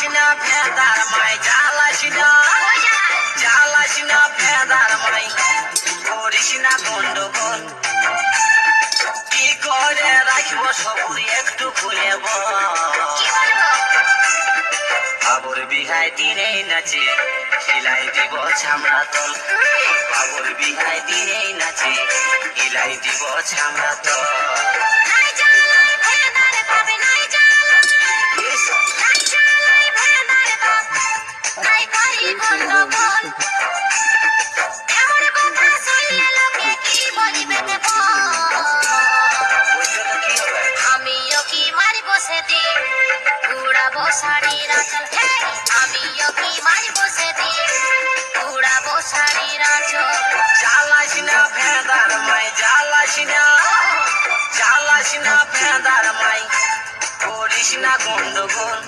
না ভেদার মাই জ্বালাস না ভেদার মাই করিস না গন্ডগোল কি করে রাখব সবুর একটু খুলে বাবুর বিহায় দিনেই নাচে হিলাই দিব ছামড়া তল বাবুর বিহায় দিনেই নাচে হিলাই দিব ছামড়া তল আমিও কি মারিব সেদিন উড়াবো শাড়ির আঁচল আমিও কি মারিব সেদিন উড়াবো শাড়ির আঁচল জ্বালাস না ভেদার মাই জ্বালাস না ভেদার মাই করিস না গন্ডগোল